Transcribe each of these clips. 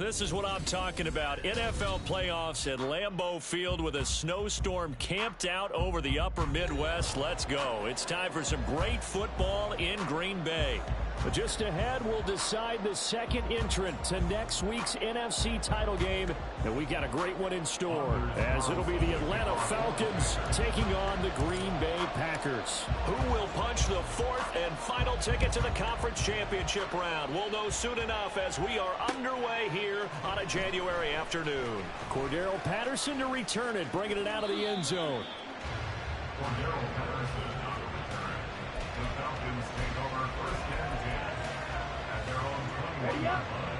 This is what I'm talking about. NFL playoffs at Lambeau Field with a snowstorm camped out over the upper Midwest. Let's go. It's time for some great football in Green Bay. But just ahead, we'll decide the second entrant to next week's NFC title game. And we got a great one in store, as it'll be the Atlanta Falcons taking on the Green Bay Packers. Who will punch the fourth and final ticket to the conference championship round? We'll know soon enough as we are underway here on a January afternoon. Cordero Patterson to return it, bringing it out of the end zone. Cordero Patterson on the return. The Falcons take over first and 10 at their own 21-yard line.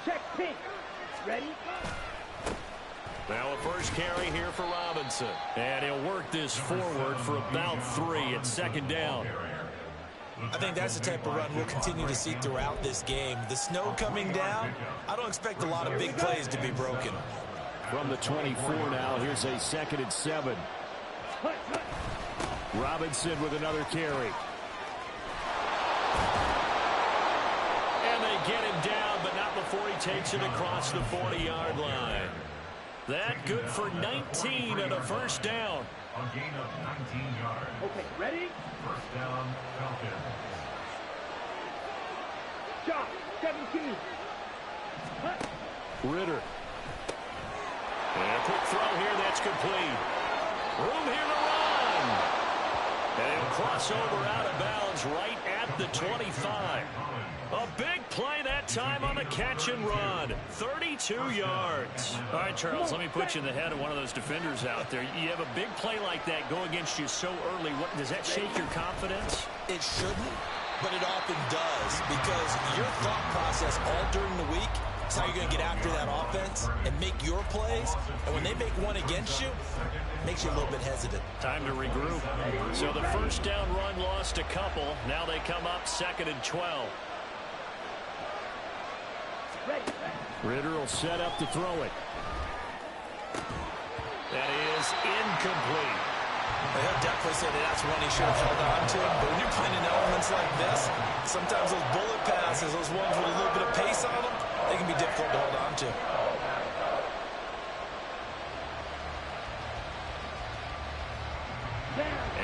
Check pink. Ready? Now a first carry here for Robinson. And he'll work this forward for about 3 at second down. I think that's the type of run we'll continue to see throughout this game. The snow coming down, I don't expect a lot of big plays to be broken. From the 24 now, here's a 2nd and 7. Robinson with another carry. And they get him down, but not before he takes it across the 40-yard line. That good for 19 and a first down. A gain of 19 yards. Okay, ready? First down, Falcons. Shot, 17. Ritter. And a quick throw here, that's complete. Room here to run. And he'll cross over out of bounds right at the 25. A big play that time on the catch and run. 32 yards. All right, Charles, let me put you in the head of one of those defenders out there. You have a big play like that go against you so early. Does that shake your confidence? It shouldn't, but it often does, because your thought process all during the week is how you're going to get after that offense and make your plays. And when they make one against you, it makes you a little bit hesitant. Time to regroup. So the first down run lost a couple. Now they come up 2nd and 12. Ritter will set up to throw it. That is incomplete. He'll definitely say that that's one he should have held on to. But when you're playing in elements like this, sometimes those bullet passes, those ones with a little bit of pace on them, they can be difficult to hold on to.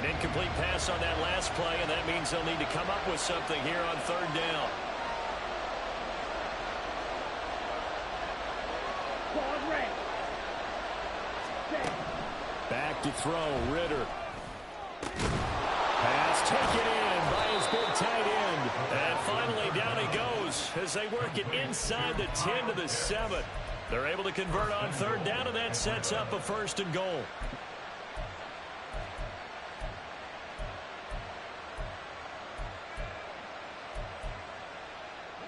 An incomplete pass on that last play, and that means they'll need to come up with something here on 3rd down. Back to throw, Ritter. Pass taken in by his big tight end. And finally down he goes as they work it inside the 10 to the 7. They're able to convert on 3rd down, and that sets up a 1st and goal.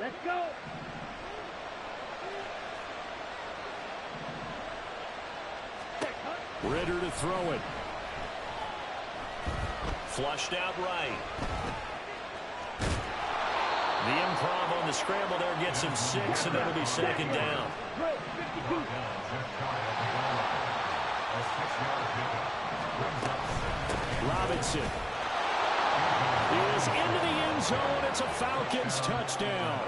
Let's go. Ritter to throw it. Flushed out right. The improv on the scramble there gets him 6, and it'll be 2nd down. Robinson is into the end zone. It's a Falcons touchdown.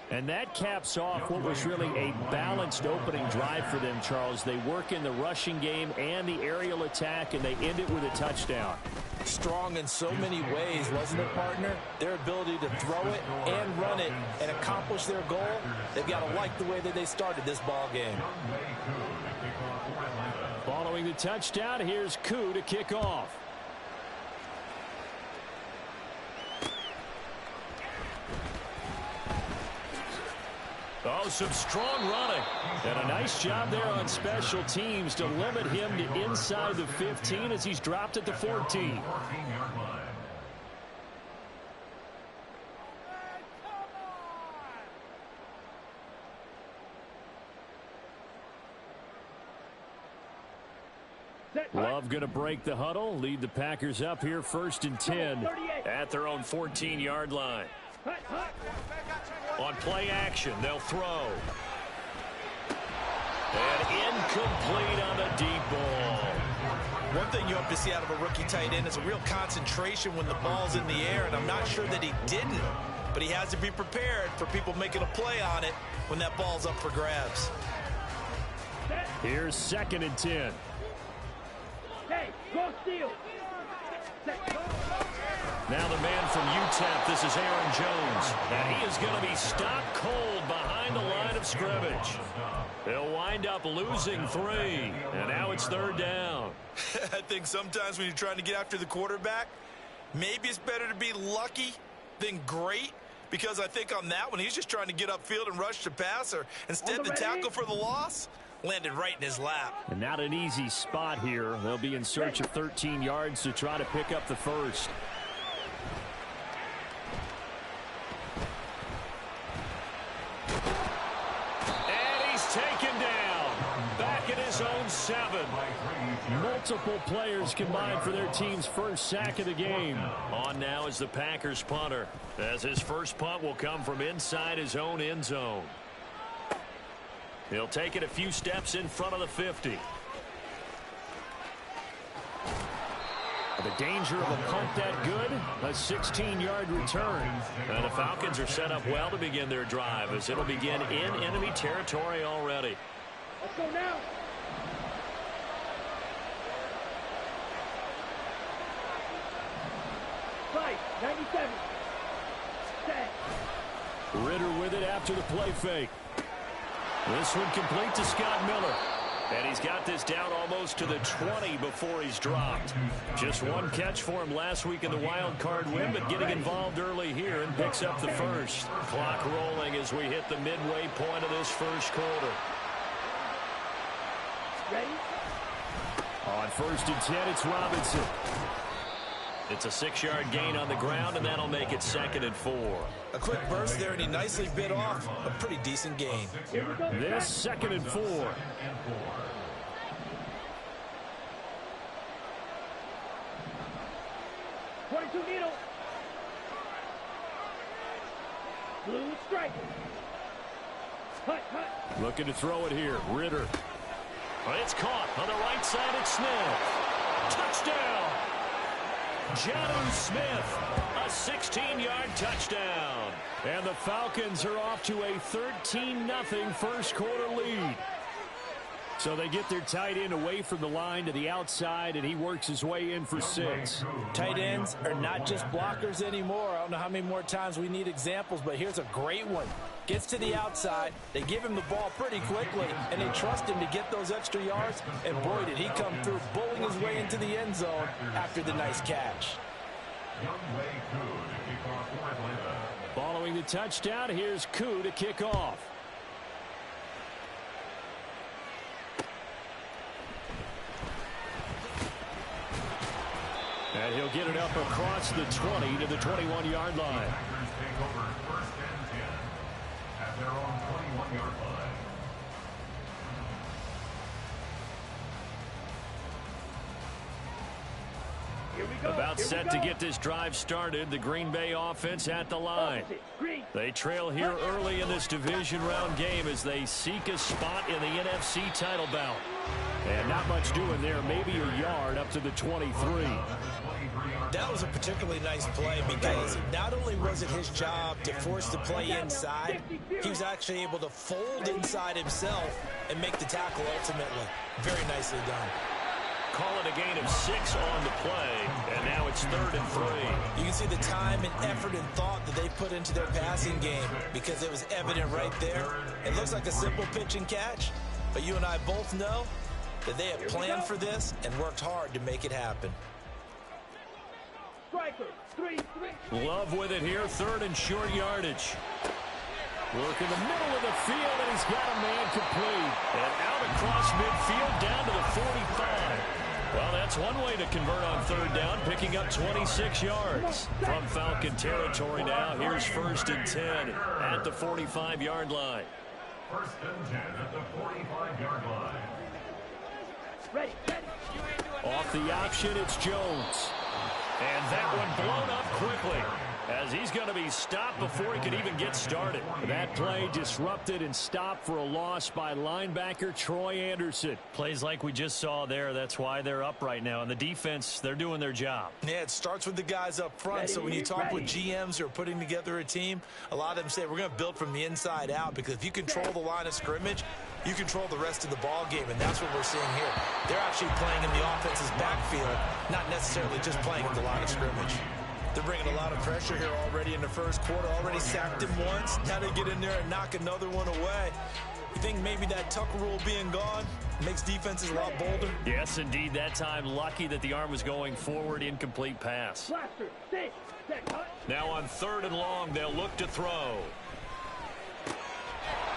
And that caps off what was really a balanced opening drive for them, Charles. They work in the rushing game and the aerial attack, and they end it with a touchdown. Strong in so many ways, wasn't it, partner? Their ability to throw it and run it and accomplish their goal, they've got to like the way that they started this ball game. Following the touchdown, here's Koo to kick off. Oh, some strong running. And a nice job there on special teams to limit him to inside the 15 as he's dropped at the 14. Love going to break the huddle, lead the Packers up here 1st and 10 at their own 14-yard line. On play action, they'll throw. And incomplete on the deep ball. One thing you hope to see out of a rookie tight end is a real concentration when the ball's in the air, and I'm not sure that he didn't, but he has to be prepared for people making a play on it when that ball's up for grabs. Here's 2nd and 10. Hey, go steal. Now the man from UTEP, this is Aaron Jones. And he is going to be stopped cold behind the line of scrimmage. He'll wind up losing 3. And now it's 3rd down. I think sometimes when you're trying to get after the quarterback, maybe it's better to be lucky than great. Because I think on that one, he's just trying to get upfield and rush the passer. Instead, the tackle for the loss landed right in his lap. And not an easy spot here. They'll be in search of 13 yards to try to pick up the first. And he's taken down. Back at his own 7. Multiple players combined for their team's first sack of the game. On now is the Packers punter, as his first punt will come from inside his own end zone. He'll take it a few steps in front of the 50. The danger of a punt that good, a 16-yard return. And the Falcons are set up well to begin their drive, as it'll begin in enemy territory already. Let's go now. Fight, 97. Set. Ritter with it after the play fake. This one complete to Scott Miller. And he's got this down almost to the 20 before he's dropped. Just one catch for him last week in the wild card win, but getting involved early here and picks up the first. Clock rolling as we hit the midway point of this first quarter. Ready? On 1st and 10, it's Robinson. It's a 6-yard gain on the ground, and that'll make it 2nd and 4. A quick burst there, and he nicely bit off a pretty decent gain. This 2nd and 4. 22 needle. Blue strike. Hut, hut. Looking to throw it here. Ritter. It's caught on the right side. It's Smith. Touchdown. Jonnu Smith, a 16-yard touchdown. And the Falcons are off to a 13-0 first quarter lead. So they get their tight end away from the line to the outside, and he works his way in for 6. Tight ends are not just blockers anymore. I don't know how many more times we need examples, but here's a great one. Gets to the outside, they give him the ball pretty quickly, and they trust him to get those extra yards, and boy, did he come through, bowling his way into the end zone after the nice catch. Following the touchdown, here's Koo to kick off. And he'll get it up across the 20 to the 21-yard line. Their own 21-yard line. Here we go. About set to get this drive started. The Green Bay offense at the line. They trail here early in this division round game as they seek a spot in the NFC title bout. And not much doing there. Maybe a yard up to the 23. That was a particularly nice play because not only was it his job to force the play inside, he was actually able to fold inside himself and make the tackle ultimately. Very nicely done. Call it a gain of 6 on the play, and now it's 3rd and 3. You can see the time and effort and thought that they put into their passing game because it was evident right there. It looks like a simple pitch and catch, but you and I both know that they have planned for this and worked hard to make it happen. Striker, 3. Love with it here, 3rd and short yardage. Work in the middle of the field, and he's got a man complete. And out across midfield, down to the 45. Well, that's one way to convert on 3rd down, picking up 26 yards. From Falcon territory now, here's 1st and 10 at the 45-yard line. 1st and 10 at the 45-yard line. Ready. Off the option, it's Jones. And that one blown up quickly. as he's going to be stopped before he can even get started. That play disrupted and stopped for a loss by linebacker Troy Anderson. Plays like we just saw there. That's why they're up right now. And the defense, they're doing their job. Yeah, it starts with the guys up front. So when you talk with GMs who are putting together a team, a lot of them say we're going to build from the inside out, because if you control the line of scrimmage, you control the rest of the ball game, and that's what we're seeing here. They're actually playing in the offense's backfield, not necessarily just playing at the line of scrimmage. They're bringing a lot of pressure here already in the first quarter. Already sacked him once. Now they get in there and knock another one away. You think maybe that Tucker rule being gone makes defenses a lot bolder? Yes, indeed. That time, lucky that the arm was going forward. Incomplete pass. Now on 3rd and long, they'll look to throw.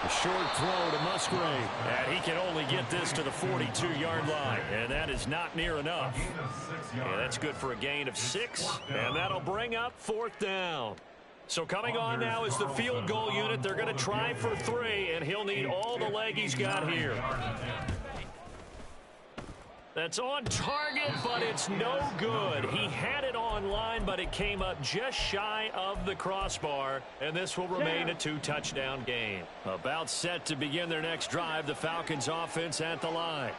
A short throw to Musgrave, and he can only get this to the 42-yard line, and that is not near enough. Yeah, that's good for a gain of 6, and that'll bring up 4th down. So coming on now is the field goal unit. They're going to try for 3, and he'll need all the leg he's got here. That's on target, but it's no good. He had it on line, but it came up just shy of the crossbar, and this will remain a 2-touchdown game. About set to begin their next drive, the Falcons offense at the line.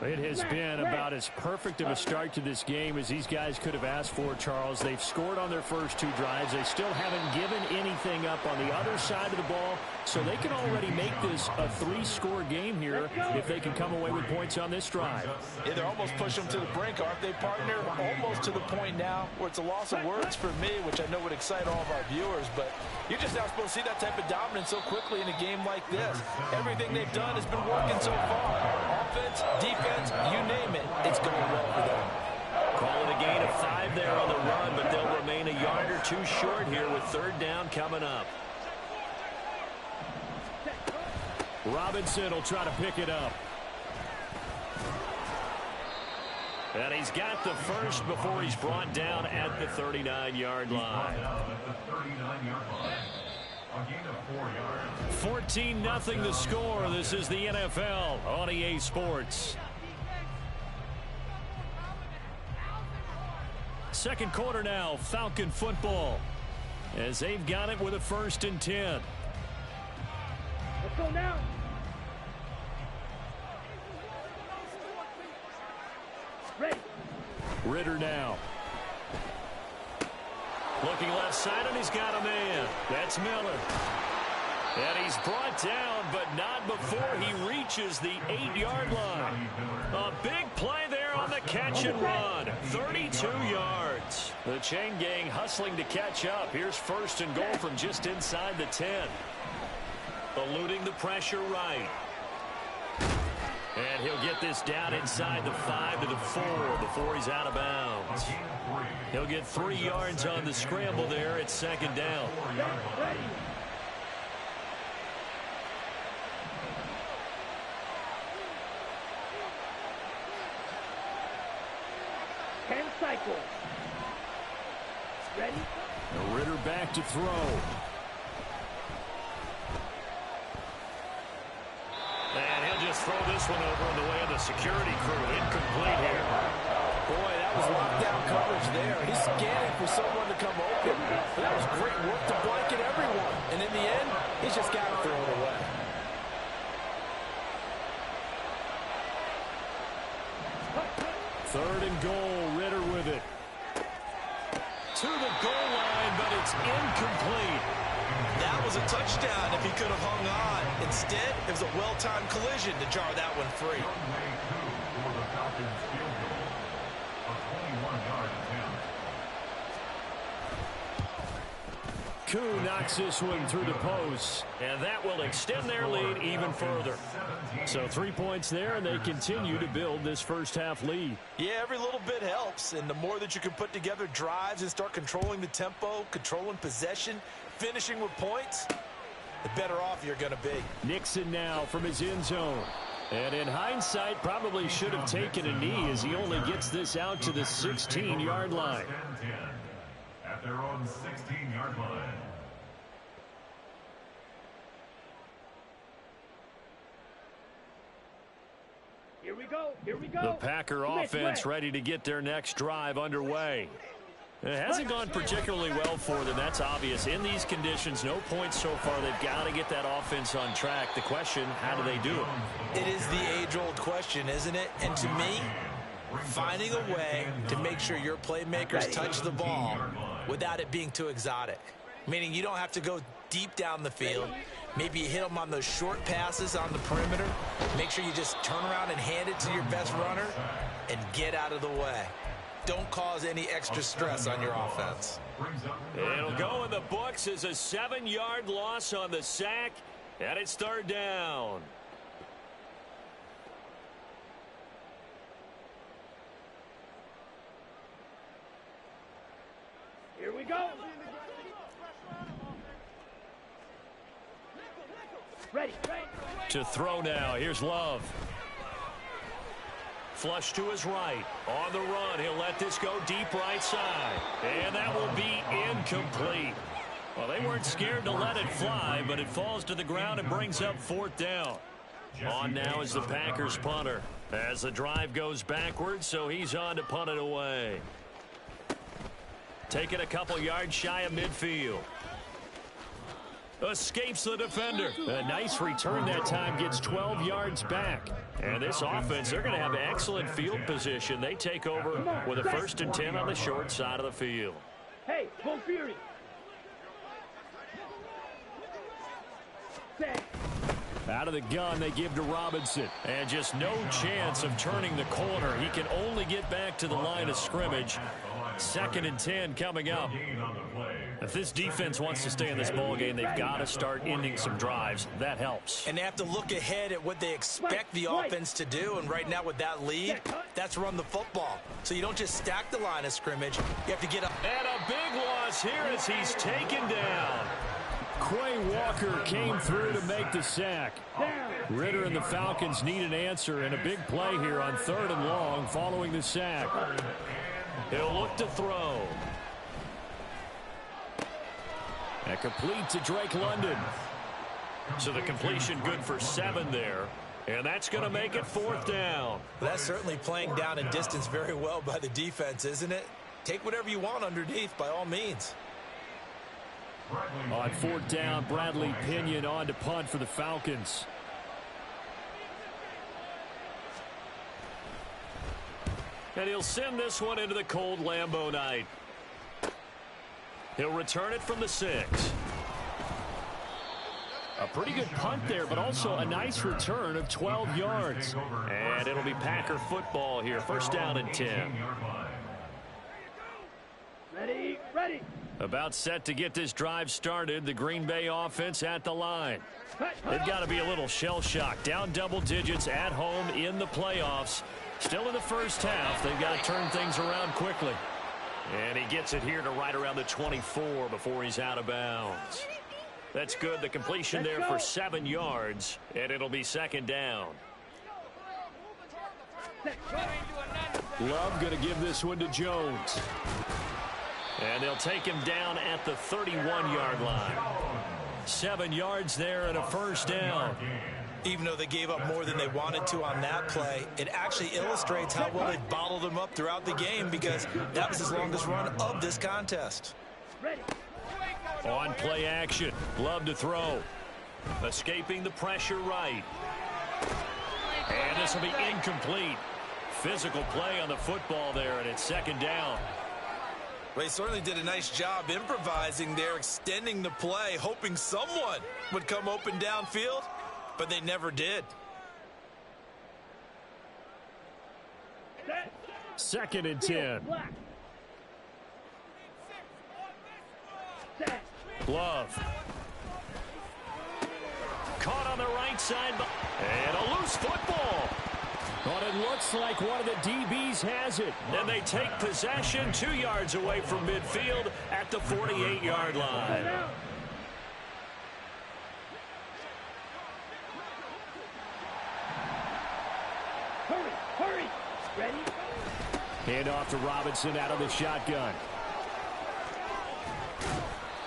It has been about as perfect of a start to this game as these guys could have asked for, Charles. They've scored on their first 2 drives. They still haven't given anything up on the other side of the ball, so they can already make this a 3-score game here if they can come away with points on this drive. Yeah, they're almost pushing them to the brink, aren't they, partner? Almost to the point now where it's a loss of words for me, which I know would excite all of our viewers, but you're just not supposed to see that type of dominance so quickly in a game like this. Everything they've done has been working so far. Offense, defense, you name it, it's going well for them. Call it a gain of 5 there on the run, but they'll remain a yard or 2 short here with 3rd down coming up. Robinson will try to pick it up. And he's got the first before he's brought down at the 39-yard line. 14-0 the score. This is the NFL on EA Sports. Second quarter now, Falcon football, as they've got it with a 1st and 10. Let's go now. Ready. Ritter now. Looking left side, and he's got a man. That's Miller. And he's brought down, but not before he reaches the 8-yard line. A big play there on the catch and run. 32 yards. The chain gang hustling to catch up. Here's 1st and goal from just inside the 10. Eluding the pressure right. And he'll get this down inside the 5 to the 4 before he's out of bounds. He'll get 3 yards on the scramble there at 2nd down. Ready. 10 cycles. Ready? Ritter back to throw. And he'll just throw this one over on the way of the security crew. Incomplete here. Boy, that was lockdown coverage there. He's scanning for someone to come open. That was great work to blanket everyone. And in the end, he's just got to throw it away. Third and goal, Ritter with it. To the goal line, but it's incomplete. That was a touchdown if he could have hung on. Instead, it was a well-timed collision to jar that one free. For the Falcons field goal, a 21-yard attempt. Koo knocks this one through the post, and that will extend their lead even further. So 3 points there, and they continue to build this first half lead. Yeah, every little bit helps, and the more that you can put together drives and start controlling the tempo, controlling possession, finishing with points, the better off you're going to be. Nixon now from his end zone. And in hindsight, probably should have taken a knee as he only gets this out to the 16-yard line. At their own 16-yard line. Here we go. Here we go. The Packer offense ready to get their next drive underway. It hasn't gone particularly well for them. That's obvious. In these conditions, no points so far. They've got to get that offense on track. The question, how do they do it? It is the age-old question, isn't it? And to me, finding a way to make sure your playmakers touch the ball without it being too exotic. Meaning you don't have to go deep down the field. Maybe you hit them on those short passes on the perimeter. Make sure you just turn around and hand it to your best runner and get out of the way. Don't cause any extra stress on your offense. It'll go in the books as a 7-yard loss on the sack, and it's 3rd down. Here we go. Ready. To throw now. Here's Love. Flush to his right. On the run, he'll let this go deep right side. And that will be incomplete. Well, they weren't scared to let it fly, but it falls to the ground and brings up 4th down. On now is the Packers punter. As the drive goes backwards, so he's on to punt it away. Taking a couple yards shy of midfield. Escapes the defender. A nice return that time, gets 12 yards back. And this offense, they're going to have excellent field position. They take over with a 1st and 10 on the short side of the field. Hey, go Fury. Set. Out of the gun, they give to Robinson. And just no chance of turning the corner. He can only get back to the line of scrimmage. 2nd and 10 coming up. If this defense wants to stay in this ballgame, they've got to start ending some drives. That helps. And they have to look ahead at what they expect the offense to do. And right now with that lead, that's run the football. So you don't just stack the line of scrimmage. You have to get up. And a big loss here as he's taken down. Quay Walker came through to make the sack. Ritter and the Falcons need an answer, and a big play here on 3rd and long following the sack. He'll look to throw. And complete to Drake London. So the completion good for 7 there. And that's going to make it 4th down. That's certainly playing down in distance very well by the defense, isn't it? Take whatever you want underneath by all means. On 4th down, Bradley Pinion on to punt for the Falcons. And he'll send this one into the cold Lambeau night. He'll return it from the 6. A pretty good punt there, but also a nice return of 12 yards. And it'll be Packer football here. 1st down and 10. Ready. About set to get this drive started. The Green Bay offense at the line. They've got to be a little shell-shocked. Down double digits at home in the playoffs. Still in the first half. They've got to turn things around quickly. And he gets it here to right around the 24 before he's out of bounds. That's good. The completion there for 7 yards. And it'll be 2nd down. Love going to give this one to Jones. And they'll take him down at the 31-yard line. 7 yards there and a 1st down. Even though they gave up more than they wanted to on that play, it actually illustrates how well they bottled them up throughout the game, because that was his longest run of this contest. On play action. Love to throw. Escaping the pressure right. And this will be incomplete. Physical play on the football there, and it's 2nd down. They certainly did a nice job improvising there, extending the play, hoping someone would come open downfield, but they never did. 2nd and 10. Love. Caught on the right side, and a loose football. But it looks like one of the DBs has it. And they take possession 2 yards away from midfield at the 48-yard line. Hurry. Ready? Hand off to Robinson out of the shotgun.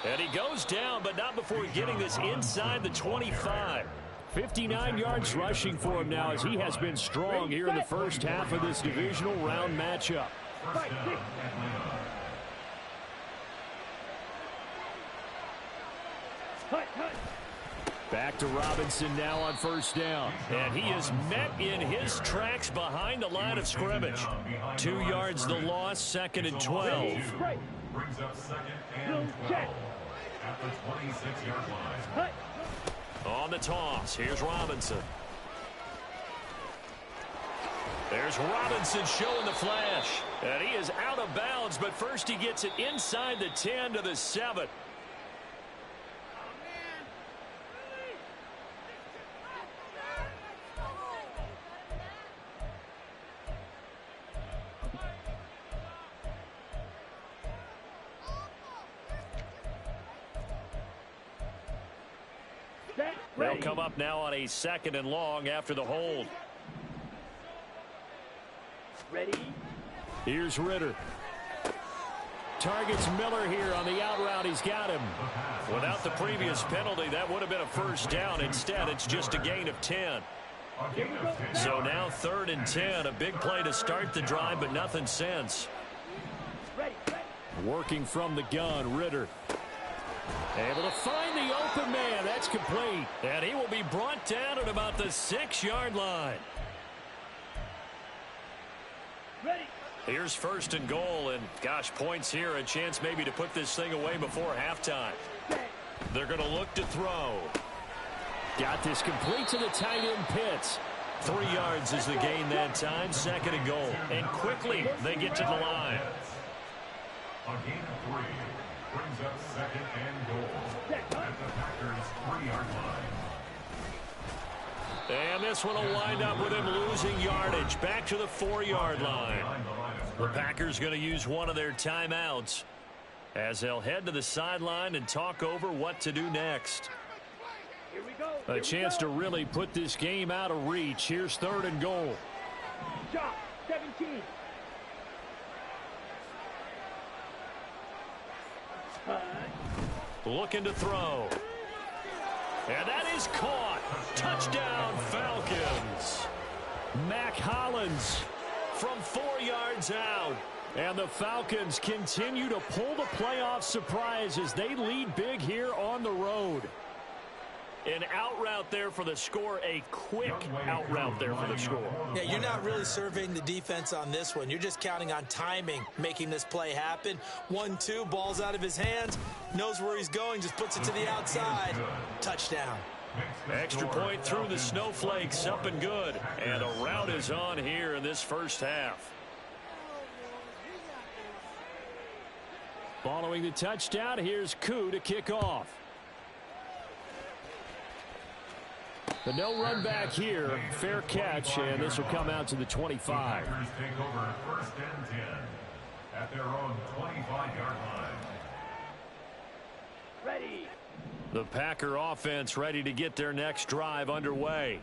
And he goes down, but not before getting this inside the 25. 59 yards rushing for him now, as he has been strong here in the first half of this divisional round matchup. back to Robinson now on first down. And he is met in his tracks behind the line of scrimmage. 2 yards the loss, 2nd and 12. Brings up 2nd and 12 at the 26-yard line. On the toss, here's Robinson. There's Robinson showing the flash. And he is out of bounds, but first he gets it inside the 10 to the 7. They'll come up now on a 2nd and long after the hold. Ready. Here's Ritter. Targets Miller here on the out route. He's got him. Without the previous penalty, that would have been a first down. Instead, it's just a gain of 10. So now 3rd and 10. A big play to start the drive, but nothing since. Working from the gun, Ritter. Able to find the open man. That's complete. And he will be brought down at about the 6-yard line. Ready. Here's 1st and goal, and gosh, points here, a chance maybe to put this thing away before halftime. They're going to look to throw. Got this complete to the tight end Pitts. 3 yards is the gain that time, 2nd and goal. And quickly they get to the line. A gain of 3 brings up 2nd and goal at the Packers' 3-yard line. And this one will wind up with him losing yardage. Back to the 4-yard line. The Packers going to use one of their timeouts as they'll head to the sideline and talk over what to do next. Here we go. A chance to really put this game out of reach. Here's 3rd and goal. Shot. 17. Looking to throw. And that is caught. Touchdown, Falcons. Mac Hollins from 4 yards out. And the Falcons continue to pull the playoff surprise as they lead big here on the road. An out route there for the score. A quick out route there for the score. Yeah, you're not really surveying the defense on this one. You're just counting on timing, making this play happen. 1-2, ball's out of his hands. Knows where he's going, just puts it to the outside. Touchdown. Extra point through the snowflakes, up and good. And a route is on here in this first half. Following the touchdown, here's Koo to kick off. But no run back here. Fair catch, and this will come out to the 25. The Packers take over 1st and 10 at their own 25-yard line. Ready. The Packer offense ready to get their next drive underway.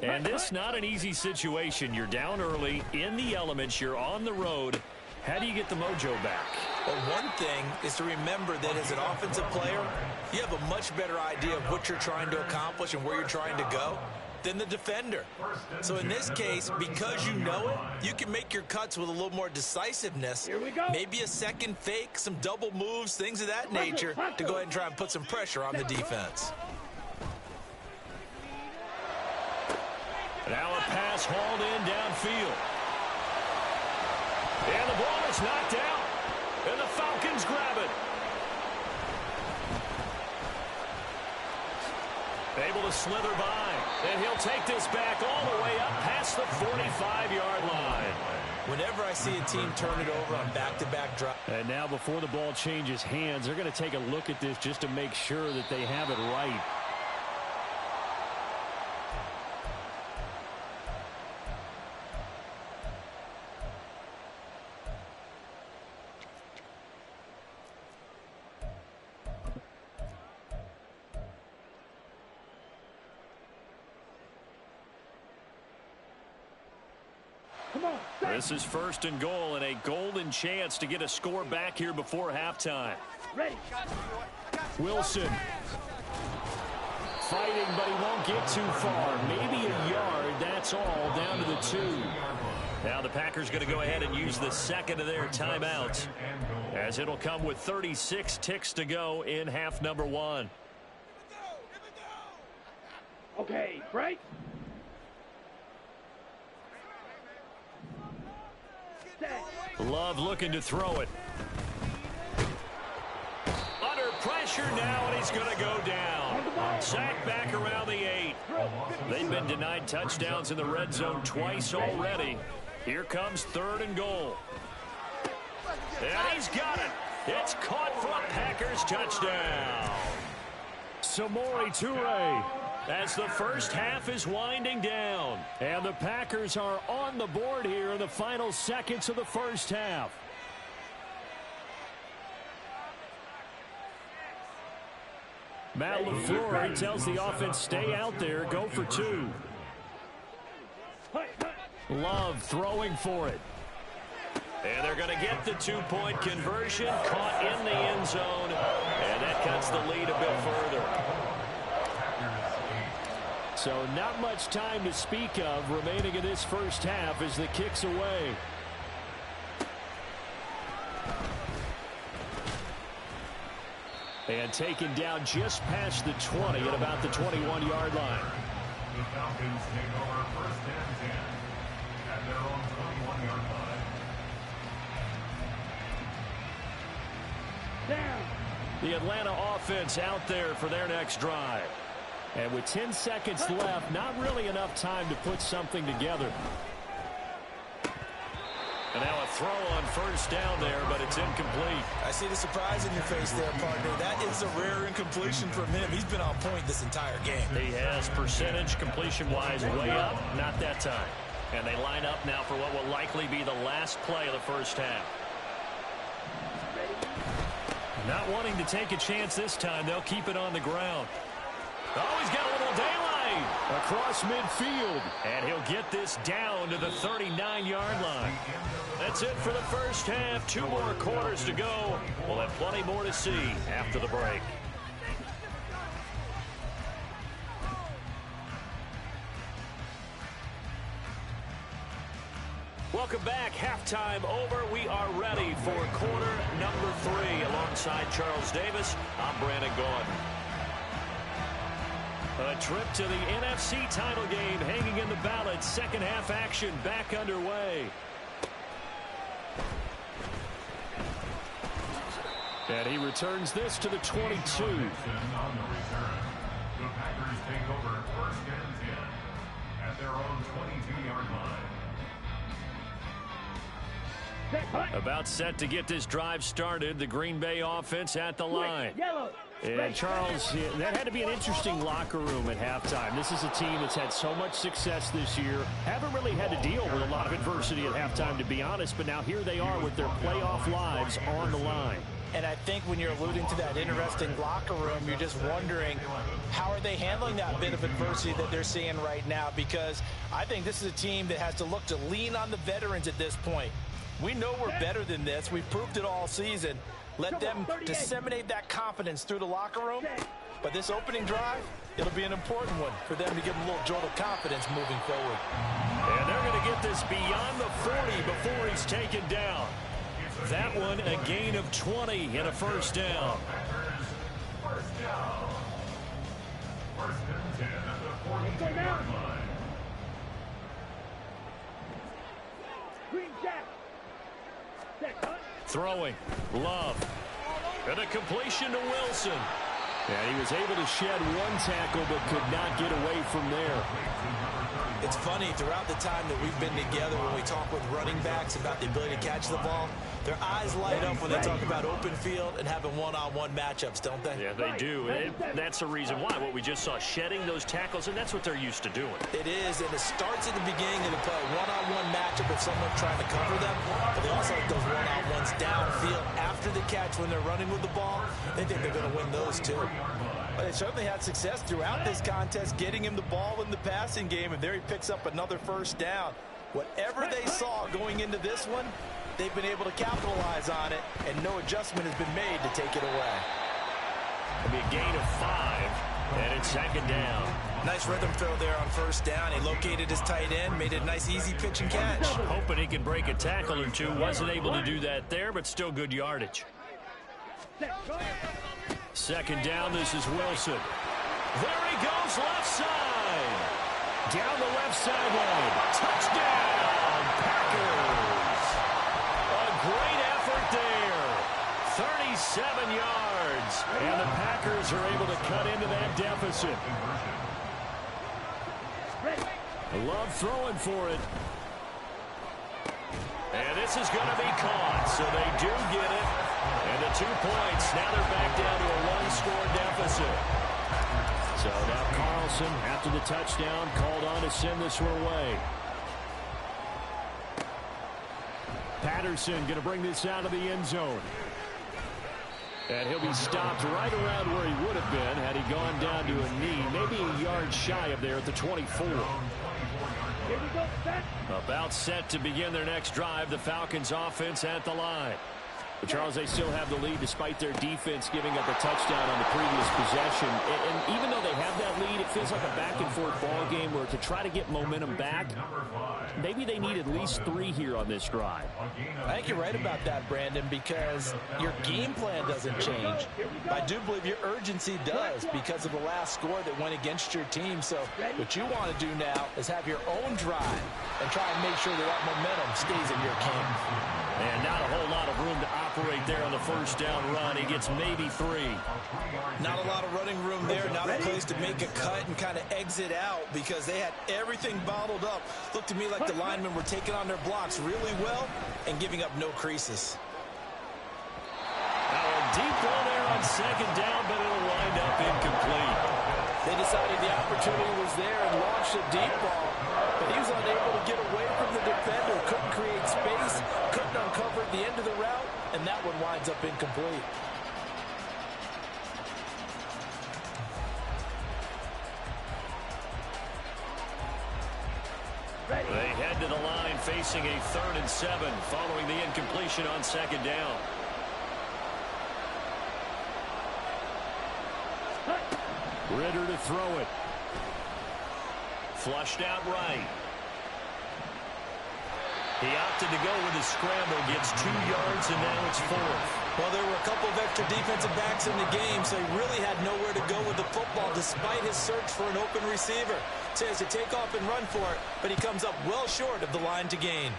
And this not an easy situation. You're down early, in the elements, you're on the road. How do you get the mojo back? Well, one thing is to remember that as an offensive player, you have a much better idea of what you're trying to accomplish and where you're trying to go than the defender. So in this case, because you know it, you can make your cuts with a little more decisiveness. Here we go. Maybe a second fake, some double moves, things of that nature to go ahead and try and put some pressure on the defense. Now a pass hauled in downfield. And the ball is knocked out. And the Falcons grab it. Able to slither by. And he'll take this back all the way up past the 45-yard line. Whenever I see a team turn it over on back-to-back drive. And now before the ball changes hands, they're going to take a look at this just to make sure that they have it right. This is 1st and goal and a golden chance to get a score back here before halftime. Ready. Wilson fighting, but he won't get too far. Maybe a yard, that's all, down to the 2. Now the Packers going to go ahead and use the second of their timeouts, as it'll come with 36 ticks to go in half number 1. Okay, break. Set. Love looking to throw it. Under pressure now, and he's going to go down. Sacked back around the 8. They've been denied touchdowns in the red zone twice already. Here comes 3rd and goal. And he's got it. It's caught for a Packers touchdown. Samori Toure, as the first half is winding down. And the Packers are on the board here in the final seconds of the first half. Matt LaFleur tells the offense, stay out there, go for 2. Love throwing for it. And they're going to get the 2-point conversion, caught in the end zone, and that cuts the lead a bit further. So not much time to speak of remaining in this first half as the kick's away. And taken down just past the 20 at about the 21-yard line. The Falcons take over 1st and 10 at their own 21-yard line. Down. The Atlanta offense out there for their next drive. And with 10 seconds left, not really enough time to put something together. And now a throw on 1st down there, but it's incomplete. I see the surprise in your face there, partner. That is a rare incompletion from him. He's been on point this entire game. He has percentage completion-wise way up, not that time. And they line up now for what will likely be the last play of the first half. Not wanting to take a chance this time, they'll keep it on the ground. Oh, he's got a little daylight across midfield. And he'll get this down to the 39-yard line. That's it for the first half. 2 more quarters to go. We'll have plenty more to see after the break. Welcome back. Halftime over. We are ready for quarter number 3. Alongside Charles Davis, I'm Brandon Gaudin. A trip to the NFC title game hanging in the balance. Second half action back underway. And he returns this to the 22. On the return, the Packers take over 1st and 10 at their own 22-yard line. About set to get this drive started. The Green Bay offense at the line. Yellow. And Charles, that had to be an interesting locker room at halftime. This is a team that's had so much success this year. Haven't really had to deal with a lot of adversity at halftime, to be honest. But now here they are with their playoff lives on the line. And I think when you're alluding to that interesting locker room, you're just wondering, how are they handling that bit of adversity that they're seeing right now? Because I think this is a team that has to look to lean on the veterans at this point. We know we're better than this. We've proved it all season. Let them disseminate that confidence through the locker room. But this opening drive, it'll be an important one for them to give them a little jolt of confidence moving forward. And they're going to get this beyond the 40 before he's taken down. That one, a gain of 20 and a first down. First down. 1st and 10 at the 42-yard line. Green Jack. Set. Cut. Throwing. Love. And a completion to Wilson. And he was able to shed one tackle but could not get away from there. It's funny, throughout the time that we've been together, when we talk with running backs about the ability to catch the ball, their eyes light up when they talk about open field and having one-on-one matchups, don't they? Yeah, they do. And that's the reason why. What we just saw, shedding those tackles, and that's what they're used to doing. It is, and it starts at the beginning of the play. One-on-one matchup with someone trying to cover them, but they also have those one-on-ones downfield after the catch when they're running with the ball. They think they're going to win those too. But they certainly had success throughout this contest, getting him the ball in the passing game, and there he picks up another first down. Whatever they saw going into this one, they've been able to capitalize on it, and no adjustment has been made to take it away. It'll be a gain of 5, and it's second down. Nice rhythm throw there on first down. He located his tight end, made it a nice, easy pitch and catch. Hoping he can break a tackle or two. Wasn't able to do that there, but still good yardage. Second down, this is Wilson. There he goes, left side. Down the left sideline. Touchdown, Packers. A great effort there. 37 yards. And the Packers are able to cut into that deficit. Love throwing for it. And this is going to be caught, so they do get it. And the 2 points, now they're back down to a one-score deficit. So now Carlson, after the touchdown, called on to send this one away. Patterson going to bring this out of the end zone. And he'll be stopped right around where he would have been had he gone down to a knee, maybe a yard shy of there at the 24. Here we go, set. About set to begin their next drive, the Falcons offense at the line. But Charles, they still have the lead despite their defense giving up a touchdown on the previous possession. And even though they have that lead, it feels like a back-and-forth ball game where to try to get momentum back, maybe they need at least 3 here on this drive. I think you're right about that, Brandon, because your game plan doesn't change. I do believe your urgency does because of the last score that went against your team. So what you want to do now is have your own drive and try and make sure that momentum stays in your camp. And not a whole lot of room to operate there on the first down run. He gets maybe 3. Not a lot of running room there, not a place to make a cut and kind of exit out because they had everything bottled up. Looked to me like the linemen were taking on their blocks really well and giving up no creases. Now a deep ball there on second down, but it'll wind up incomplete. They decided the opportunity was there and launched a deep ball, but he was unable to get away from the defender, couldn't create space, couldn't uncover the end of the route, and that one winds up incomplete. They head to the line facing a 3rd and 7 following the incompletion on second down. Ritter to throw it. Flushed out right. He opted to go with his scramble, gets 2 yards, and now it's 4th. Well, there were a couple of extra defensive backs in the game, so he really had nowhere to go with the football despite his search for an open receiver. So he has to take off and run for it, but he comes up well short of the line to gain.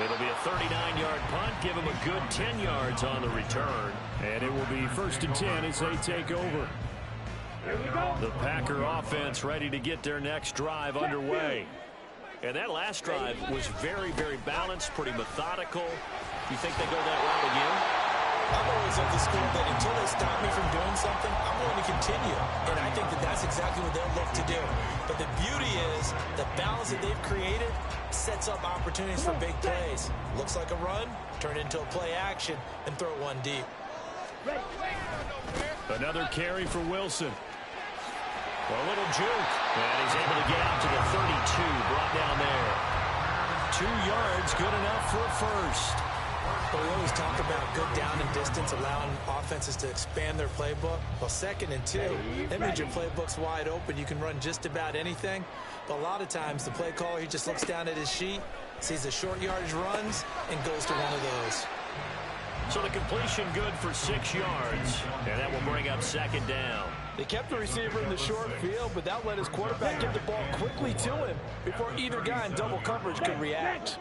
It'll be a 39-yard punt, give him a good 10 yards on the return. And it will be 1st and 10 as they take over. Here we go. The Packer offense ready to get their next drive underway. And that last drive was very, very balanced, pretty methodical. You think they go that route again? I'm always of the school that until they stop me from doing something, I'm going to continue. And I think that that's exactly what they'll look to do. But the beauty is the balance that they've created sets up opportunities for big plays. Looks like a run, turn into a play action, and throw one deep. Another carry for Wilson. A little juke. And he's able to get out to the 32, brought down there. 2 yards, good enough for a first. But we always talk about good down and distance, allowing offenses to expand their playbook. Well, 2nd and 2, that means your playbook's wide open. You can run just about anything. But a lot of times, the play caller, he just looks down at his sheet, sees the short yardage runs, and goes to one of those. So the completion good for 6 yards, and that will bring up 2nd down. They kept the receiver in the short field, but that let his quarterback get the ball quickly to him before either guy in double coverage could react.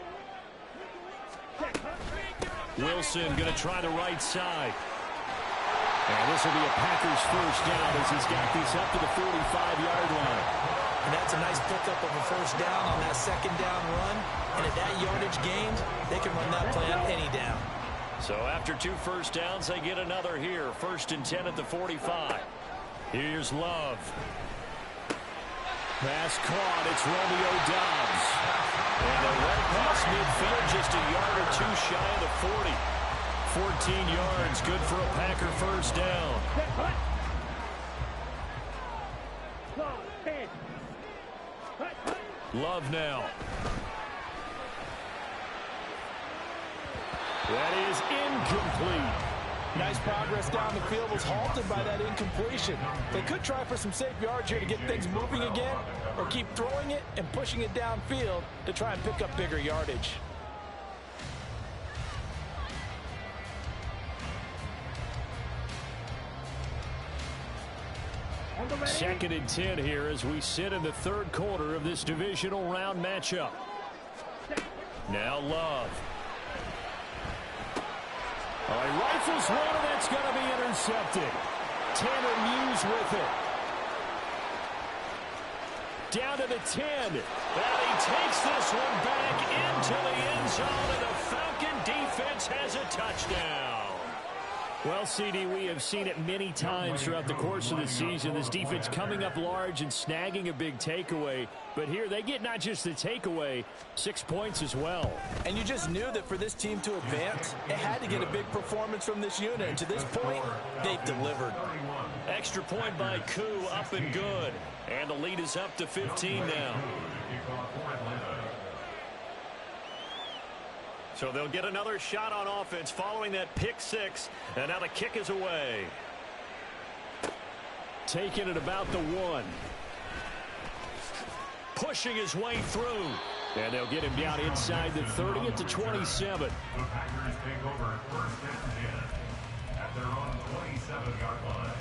Wilson going to try the right side. And this will be a Packers first down as he's got this up to the 45-yard line. And that's a nice pickup of a first down on that 2nd down run. And at that yardage gained, they can run that play on any down. So after 2 first downs, they get another here. 1st and 10 at the 45. Here's Love. Pass caught. It's Romeo Doubs. And they run past midfield just a yard or 2 shy of the 40. 14 yards, good for a Packer first down. Love now. That is incomplete. Nice progress down the field, was halted by that incompletion. They could try for some safe yards here to get things moving again, or keep throwing it and pushing it downfield to try and pick up bigger yardage. 2nd and 10 here as we sit in the third quarter of this divisional round matchup. Now Love. Oh, he rifles one, and that's going to be intercepted. Tanner Muse with it. Down to the 10. And he takes this one back into the end zone, and the Falcon defense has a touchdown. Well, CD, we have seen it many times throughout the course of the season. This defense coming up large and snagging a big takeaway. But here they get not just the takeaway, 6 points as well. And you just knew that for this team to advance, it had to get a big performance from this unit. And to this point, they've delivered. Extra point by Koo, up and good. And the lead is up to 15 now. So they'll get another shot on offense following that pick six. And now the kick is away. Taking it about the 1. Pushing his way through. And they'll get him down inside the 30 at the 27. The Packers take over 1st and 10 at their own 27-yard line.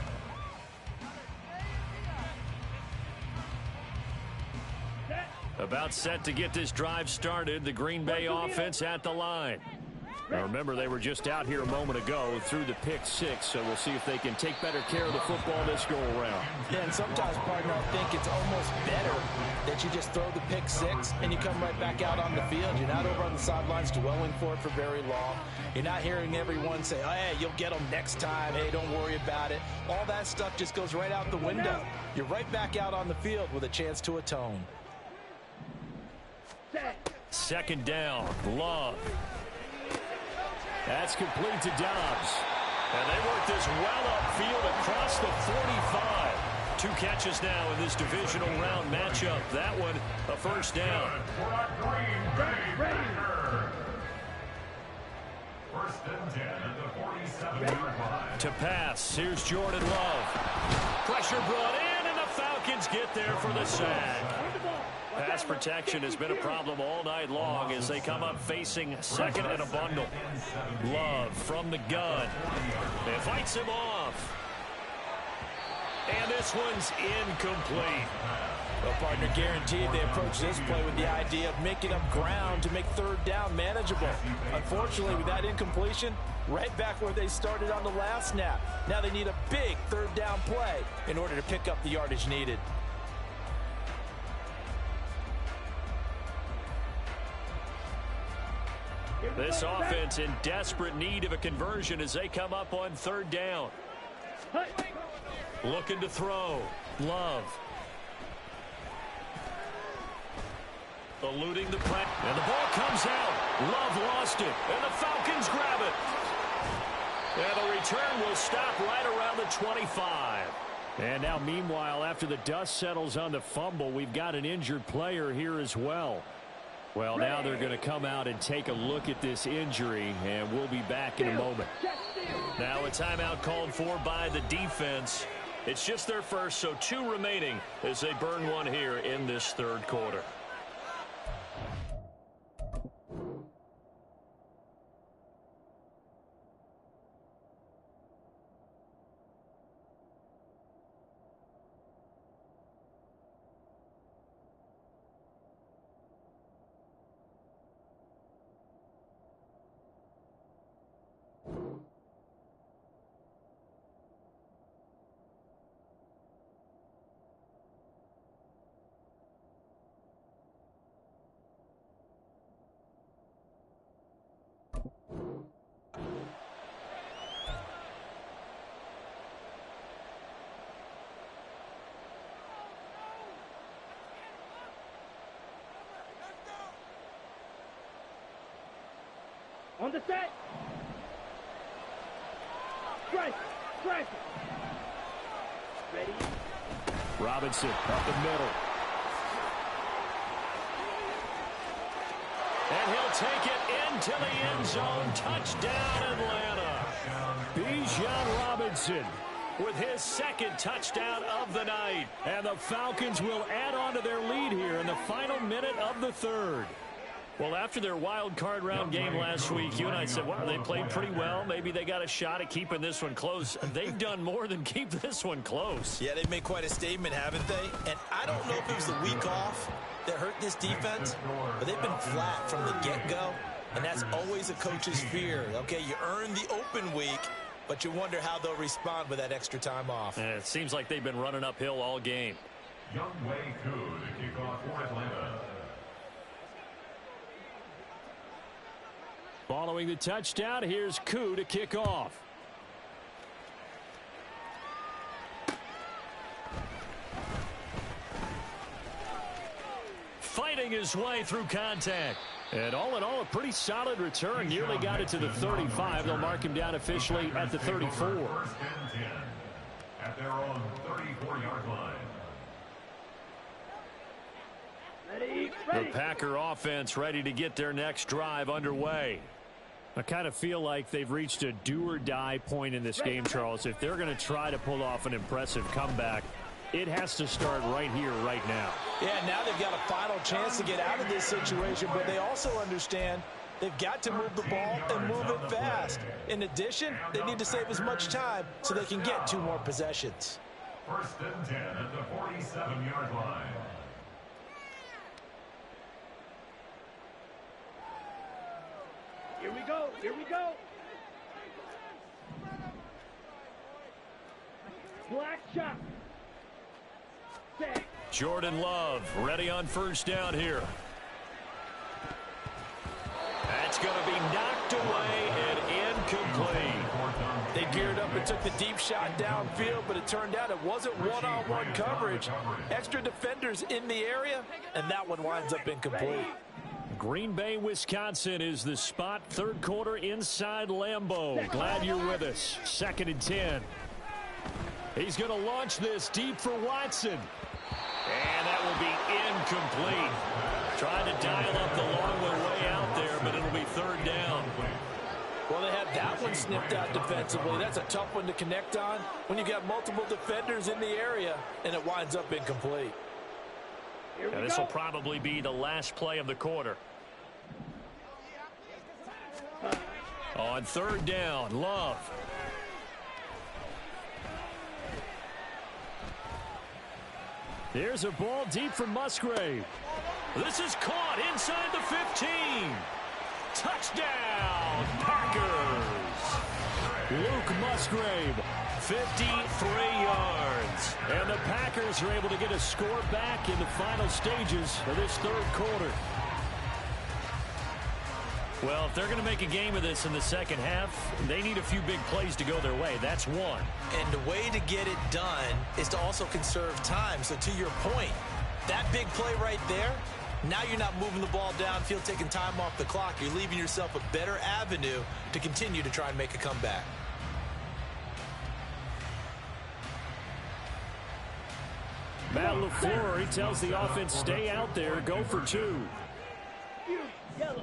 About set to get this drive started. The Green Bay offense at the line. Now remember, they were just out here a moment ago through the pick six, so we'll see if they can take better care of the football this go around. Yeah, and sometimes, partner, I think it's almost better that you just throw the pick six and you come right back out on the field. You're not over on the sidelines dwelling for it for very long. You're not hearing everyone say, oh, hey, you'll get them next time. Hey, don't worry about it. All that stuff just goes right out the window. You're right back out on the field with a chance to atone. 2nd down, Love. That's complete to Dobbs. And they work this well upfield across the 45. 2 catches now in this divisional round matchup. That one, a 1st down. First and 10 at the 47-yard line. To pass, here's Jordan Love. Pressure brought in, and the Falcons get there for the sack. Pass protection has been a problem all night long as they come up facing 2nd and a bundle. Love from the gun. And fights him off. And this one's incomplete. Well, partner, guaranteed they approach this play with the idea of making up ground to make 3rd down manageable. Unfortunately, with that incompletion, right back where they started on the last snap. Now they need a big 3rd down play in order to pick up the yardage needed. This offense in desperate need of a conversion as they come up on 3rd down. Looking to throw. Love. Eluding the play. And the ball comes out. Love lost it. And the Falcons grab it. And the return will stop right around the 25. And now, meanwhile, after the dust settles on the fumble, we've got an injured player here as well. Well, now they're going to come out and take a look at this injury, and we'll be back in a moment. Now a timeout called for by the defense. It's just their first, so 2 remaining as they burn one here in this 3rd quarter. On the set. Strike. Strike. Ready. Robinson up the middle. And he'll take it into the end zone. Touchdown, Atlanta. Bijan Robinson with his 2nd touchdown of the night. And the Falcons will add on to their lead here in the final minute of the 3rd. Well, after their wild card round game last week, you and I said, wow, they played pretty well. Maybe they got a shot at keeping this one close. They've done more than keep this one close. Yeah, they've made quite a statement, haven't they? And I don't know if it was the week off that hurt this defense, but they've been flat from the get-go, and that's always a coach's fear. Okay, you earn the open week, but you wonder how they'll respond with that extra time off. And it seems like they've been running uphill all game. Young Wei Koo to kick off for Atlanta. Following the touchdown, here's Koo to kick off. Fighting his way through contact. And all in all, a pretty solid return. Nearly got it to the 35. They'll mark him down officially at the 34. First and 10 at their own 34-yard line. The Packer offense ready to get their next drive underway. I kind of feel like they've reached a do-or-die point in this game, Charles. If they're going to try to pull off an impressive comeback, it has to start right here, right now. Yeah, now they've got a final chance to get out of this situation, but they also understand they've got to move the ball and move it fast. In addition, they need to save as much time so they can get 2 more possessions. First and 10 at the 47-yard line. Here we go. Here we go. Black shot. Set. Jordan Love ready on first down here. That's going to be knocked away and incomplete. They geared up and took the deep shot downfield, but it turned out it wasn't one-on-one coverage. Extra defenders in the area, and that one winds up incomplete. Green Bay, Wisconsin is the spot. Third quarter inside Lambeau. Glad you're with us. 2nd and 10. He's going to launch this deep for Watson. And that will be incomplete. Trying to dial up the long way out there, but it'll be 3rd down. Well, they had that one snipped out defensively. That's a tough one to connect on when you got multiple defenders in the area, and it winds up incomplete. And this will probably be the last play of the quarter. On 3rd down, Love. Here's a ball deep from Musgrave. This is caught inside the 15. Touchdown, Packers. Luke Musgrave, 53 yards. And the Packers are able to get a score back in the final stages of this 3rd quarter. Well, if they're going to make a game of this in the second half, they need a few big plays to go their way. That's one. And the way to get it done is to also conserve time. So to your point, that big play right there, now you're not moving the ball downfield, taking time off the clock. You're leaving yourself a better avenue to continue to try and make a comeback. Matt LaFleur, he tells the offense, stay out there, go for 2. Yellow.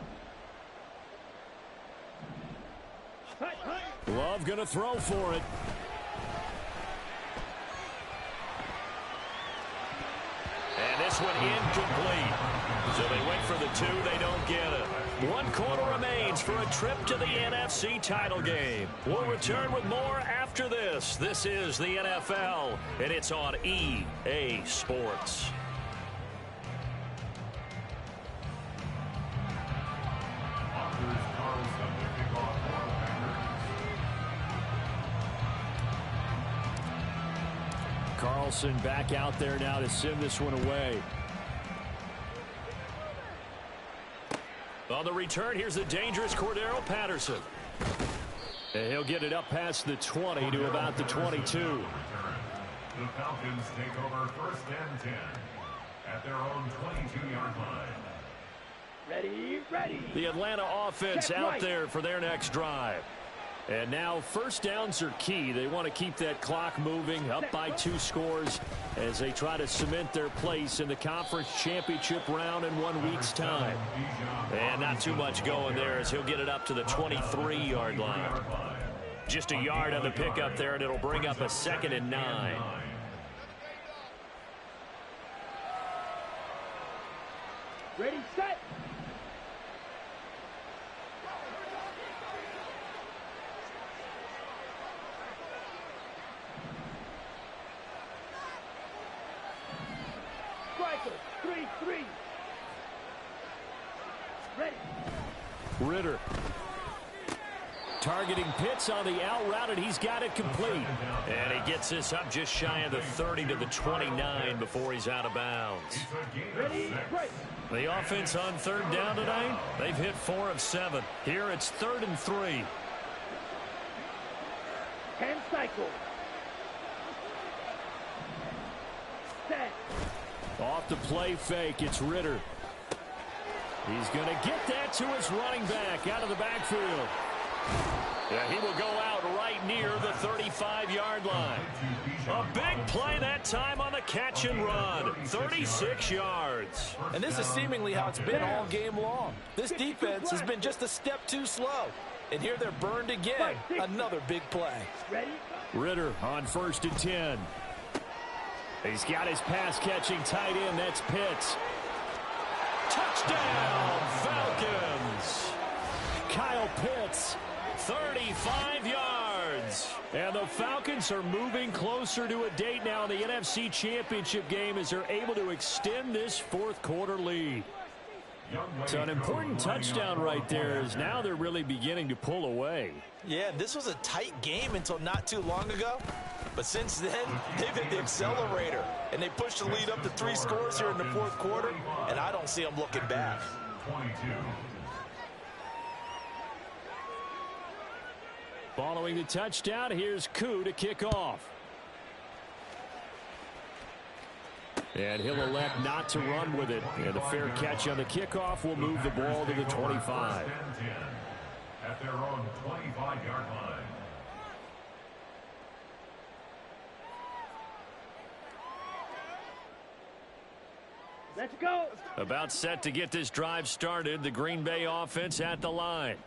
Love going to throw for it. And this one incomplete. So they went for the 2, they don't get it. 1 quarter remains for a trip to the NFC title game. We'll return with more after this. This is the NFL, and it's on EA Sports. Carlson back out there now to send this one away. On the return, here's the dangerous Cordero Patterson. And he'll get it up past the 20 to about the 22. The Falcons take over 1st and 10 at their own 22-yard line. Ready. The Atlanta offense out there for their next drive. And now 1st downs are key. They want to keep that clock moving, up by 2 scores as they try to cement their place in the conference championship round in 1 week's time. And not too much going there as he'll get it up to the 23-yard line. Just a yard on the pickup there, and it'll bring up a 2nd and 9. Ready, set. Three. Ready. Ritter. Targeting Pitts on the out route, and he's got it complete. And he gets this up just shy of the 30 to the 29 before he's out of bounds. Ready. Break. The offense on third down tonight, they've hit 4 of 7. Here it's 3rd and 3. 10 cycle. Set. Off the play fake, it's Ritter. He's going to get that to his running back out of the backfield. Yeah, he will go out right near the 35-yard line. A big play that time on the catch and run. 36 yards. And this is seemingly how it's been all game long. This defense has been just a step too slow. And here they're burned again. Another big play. Ready. Ritter on 1st and 10. He's got his pass-catching tight end. That's Pitts. Touchdown, Falcons. Kyle Pitts. 35 yards. And the Falcons are moving closer to a date now in the NFC Championship game as they're able to extend this 4th quarter lead. So an important touchdown right there as now they're really beginning to pull away. Yeah, this was a tight game until not too long ago. But since then, they've hit the accelerator. And they pushed the lead up to 3 scores here in the 4th quarter. And I don't see them looking back. 22. Following the touchdown, here's Koo to kick off. And he'll elect not to run with it. And a fair catch on the kickoff will move the ball to the 25. At their own 25-yard line. Let's go. About set to get this drive started. The Green Bay offense at the line.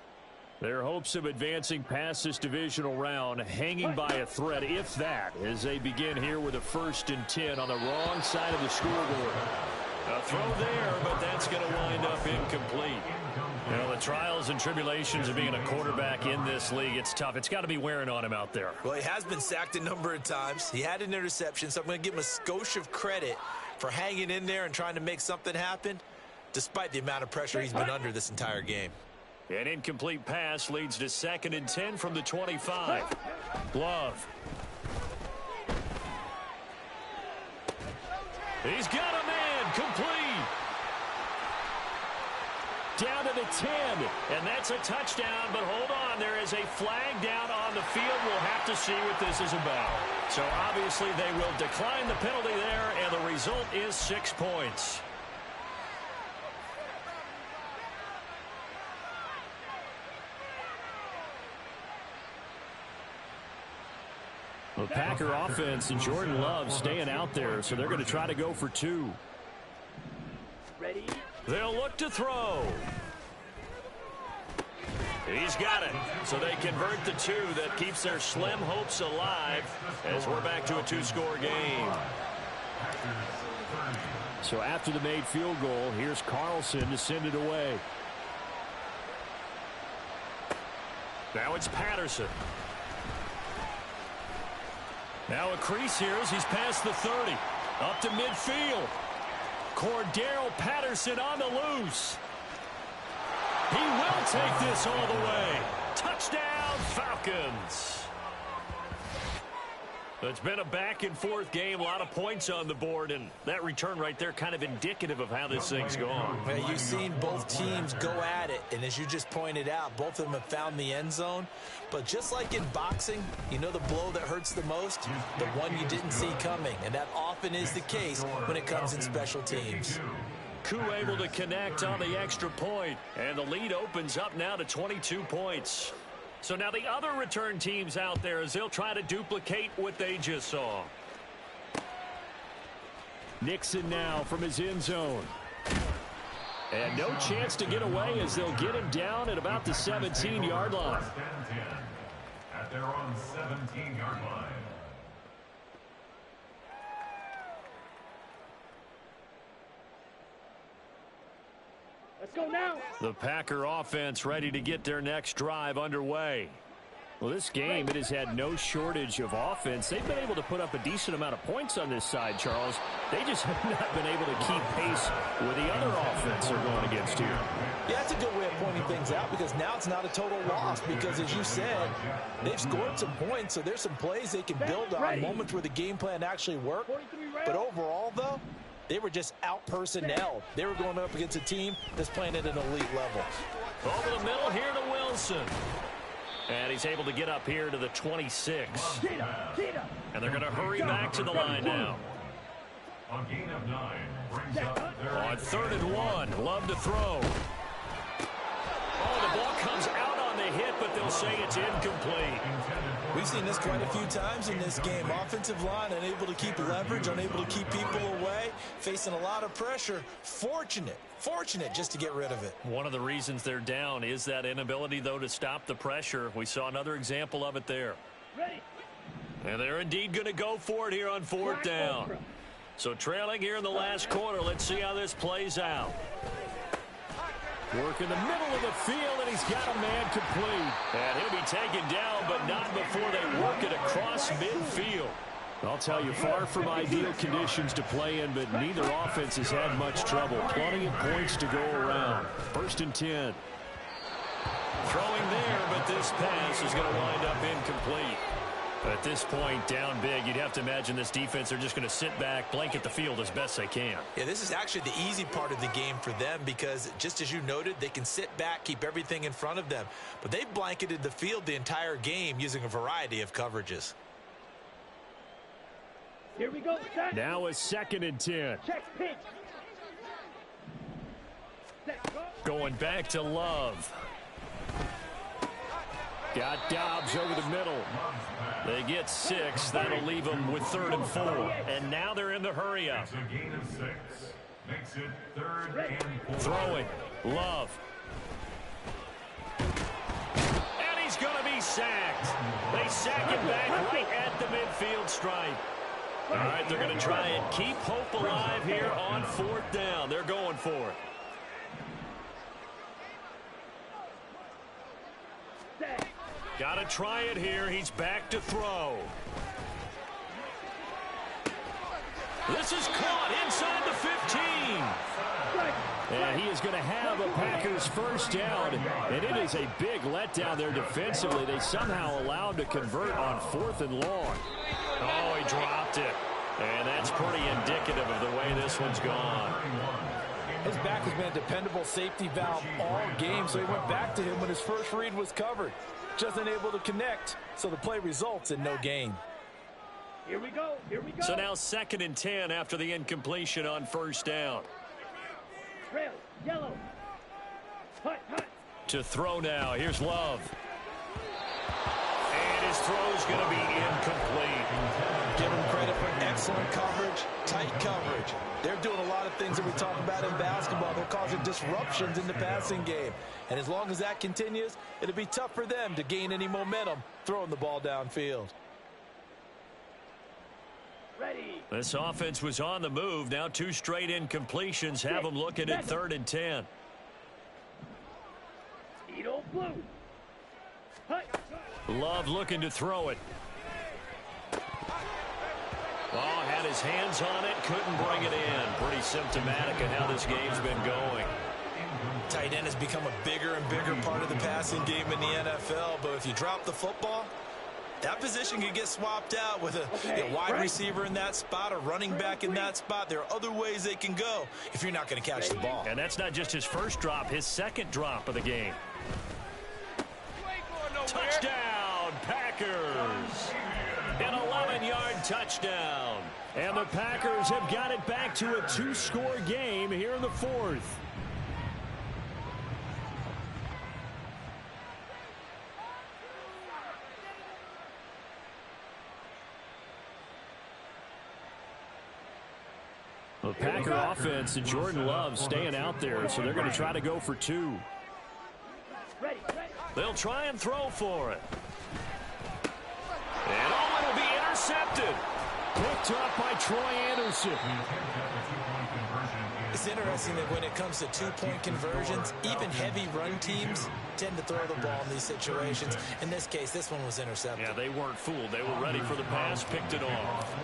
Their hopes of advancing past this divisional round hanging by a thread, if that, as they begin here with a 1st and 10 on the wrong side of the scoreboard. A throw there, but that's going to wind up incomplete. You know, the trials and tribulations of being a quarterback in this league, it's tough. It's got to be wearing on him out there. Well, he has been sacked a number of times. He had an interception, so I'm going to give him a skosh of credit for hanging in there and trying to make something happen, despite the amount of pressure he's been under this entire game. An incomplete pass leads to 2nd and 10 from the 25. Glove. He's got a man complete. Down to the 10. And that's a touchdown, but hold on. There is a flag down on the field. We'll have to see what this is about. So obviously they will decline the penalty there, and the result is 6 points. The Packer offense and Jordan Love staying out there, so they're going to try to go for 2. Ready. They'll look to throw. He's got it. So they convert the 2. That keeps their slim hopes alive as we're back to a 2-score game. So after the made field goal, here's Carlson to send it away. Now it's Patterson. Now a crease here as he's past the 30. Up to midfield. Cordero Patterson on the loose. He will take this all the way. Touchdown, Falcons. It's been a back-and-forth game, a lot of points on the board, and that return right there kind of indicative of how this thing's gone. Well, you've seen both teams go at it, and as you just pointed out, both of them have found the end zone. But just like in boxing, you know the blow that hurts the most? The one you didn't see coming, and that often is the case when it comes in special teams. Koo able to connect on the extra point, and the lead opens up now to 22 points. So now the other return teams out there as they'll try to duplicate what they just saw. Nixon now from his end zone. And no chance to get away as they'll get him down at about the 17-yard line. At their own 17-yard line. Let's go now. The Packer offense ready to get their next drive underway. Well, this game, it has had no shortage of offense. They've been able to put up a decent amount of points on this side, Charles. They just have not been able to keep pace with the other offense they're going against here. Yeah, that's a good way of pointing things out because now it's not a total loss because, as you said, they've scored some points, so there's some plays they can build on, moments where the game plan actually worked. But overall, though, they were just out-personnelled. They were going up against a team that's playing at an elite level. Over the middle here to Wilson. And he's able to get up here to the 26. And they're going to hurry back to the line now. A gain of 9 brings up On 3rd and 1, Love to throw. Oh, the ball comes out on the hit, but they'll say it's incomplete. We've seen this quite a few times in this game. Offensive line unable to keep leverage, unable to keep people away, facing a lot of pressure. Fortunate just to get rid of it. One of the reasons they're down is that inability, though, to stop the pressure. We saw another example of it there. And they're indeed going to go for it here on 4th down. So trailing here in the last quarter. Let's see how this plays out. Work in the middle of the field, and he's got a man complete. And he'll be taken down, but not before they work it across midfield. I'll tell you, far from ideal conditions to play in, but neither offense has had much trouble. Plenty of points to go around. 1st and 10. Throwing there, but this pass is going to wind up incomplete. At this point, down big, you'd have to imagine this defense, they're just going to sit back, blanket the field as best they can. Yeah, this is actually the easy part of the game for them because, just as you noted, they can sit back, keep everything in front of them. But they've blanketed the field the entire game using a variety of coverages. Here we go. Set. Now a 2nd and 10. Check pitch. Set, go. Going back to Love. Got Dobbs over the middle. They get 6. That'll leave them with 3rd and 4. And now they're in the hurry up. It's a gain of 6. Makes it 3rd and 4. Throwing. Love. And he's going to be sacked. They sack it back right at the midfield stripe. All right, they're going to try and keep hope alive here on 4th down. They're going for it. Got to try it here. He's back to throw. This is caught inside the 15. And he is going to have a Packers 1st down. And it is a big letdown there defensively. They somehow allowed to convert on 4th and long. Oh, he dropped it. And that's pretty indicative of the way this one's gone. His back has been a dependable safety valve all game, so he went back to him when his first read was covered. Just unable to connect, so the play results in no gain. Here we go. Here we go. So now 2nd and 10 after the incompletion on 1st down. Trail, yellow. Hut, hut. To throw now. Here's Love. And his throw's going to be incomplete. Give them credit for excellent coverage, tight coverage. They're doing a lot of things that we talk about in basketball. They're causing disruptions in the passing game. And as long as that continues, it'll be tough for them to gain any momentum throwing the ball downfield. Ready. This offense was on the move. Now 2 straight incompletions have them looking at 3rd and 10. Edo blue. Hut. Love looking to throw it. Oh, had his hands on it, couldn't bring it in. Pretty symptomatic of how this game's been going. Tight end has become a bigger and bigger part of the passing game in the NFL, but if you drop the football, that position can get swapped out with a wide receiver in that spot, a running back in that spot. There are other ways they can go if you're not going to catch the ball. And that's not just his first drop, his 2nd drop of the game. Touchdown, Packers. An 11-yard touchdown. And the Packers have got it back to a 2-score game here in the 4th. The Packer offense and Jordan Love staying out there, so they're going to try to go for 2. Ready, ready. They'll try and throw for it. And oh, it'll be intercepted. Picked up by Troy Anderson. The attempt at the 2-point conversion is It's interesting that when it comes to two-point conversions, even heavy run teams tend to throw the ball in these situations. In this case, this one was intercepted. Yeah, they weren't fooled. They were ready for the pass, picked it off.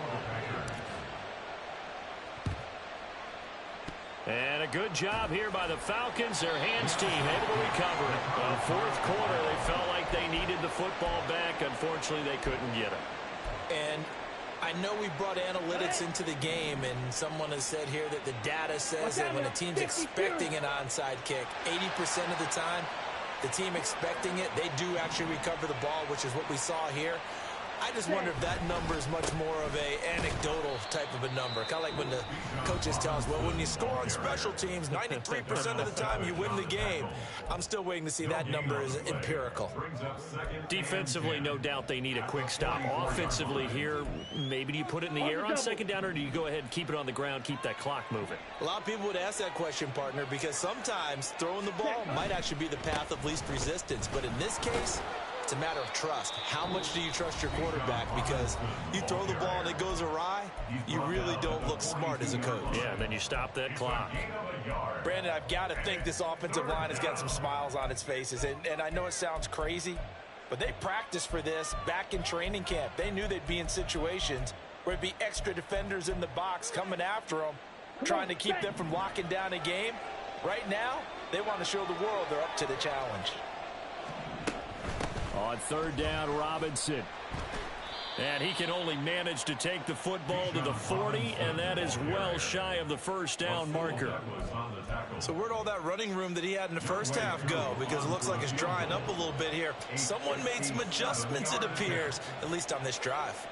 And a good job here by the Falcons. Their hands team able to recover it. Fourth quarter, they felt like they needed the football back. Unfortunately, they couldn't get it. And I know we brought analytics into the game, and someone has said here that the data says that when a team's expecting an onside kick, 80% of the time, the team expecting it, they do actually recover the ball, which is what we saw here. I just wonder if that number is much more of a anecdotal type of a number. Kind of like when the coaches tell us, well, when you score on special teams, 93% of the time you win the game. I'm still waiting to see that number is empirical. Defensively, no doubt they need a quick stop. Offensively here, maybe do you put it in the air on second down, or do you go ahead and keep it on the ground, keep that clock moving? A lot of people would ask that question, partner, because sometimes throwing the ball might actually be the path of least resistance. But in this case, it's a matter of trust. How much do you trust your quarterback? Because you throw the ball and it goes awry, you really don't look smart as a coach. Yeah, then you stop that clock. Brandon, I've got to think this offensive line has got some smiles on its faces. And I know it sounds crazy, but they practiced for this back in training camp. They knew they'd be in situations where there'd be extra defenders in the box coming after them, trying to keep them from locking down a game. Right now, they want to show the world they're up to the challenge. On third down, Robinson. And he can only manage to take the football to the 40, and that is well shy of the first down marker. So where'd all that running room that he had in the first half go? Because it looks like it's drying up a little bit here. Someone made some adjustments, it appears, at least on this drive.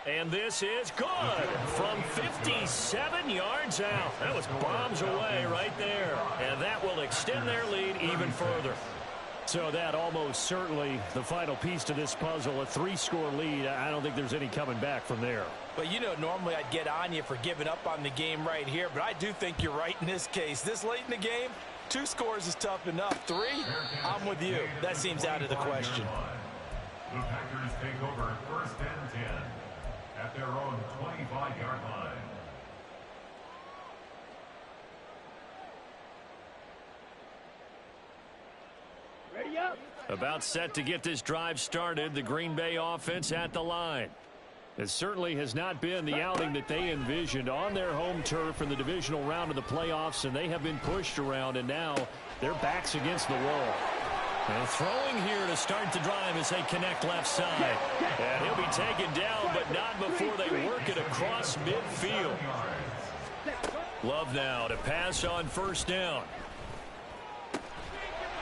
And this is good from 57 yards out. That was bombs away right there. And that will extend their lead even further. So that almost certainly the final piece to this puzzle, a 3-score lead. I don't think there's any coming back from there. But, you know, normally I'd get on you for giving up on the game right here, but I do think you're right in this case. This late in the game, 2 scores is tough enough. 3, I'm with you. That seems out of the question. The Packers take over first and 10 at their own 25-yard line. Ready up. About set to get this drive started, the Green Bay offense at the line. It certainly has not been the outing that they envisioned on their home turf in the divisional round of the playoffs, and they have been pushed around, and now their backs against the wall. And throwing here to start the drive as they connect left side. And he'll be taken down, but not before they work it across midfield. Love now to pass on first down.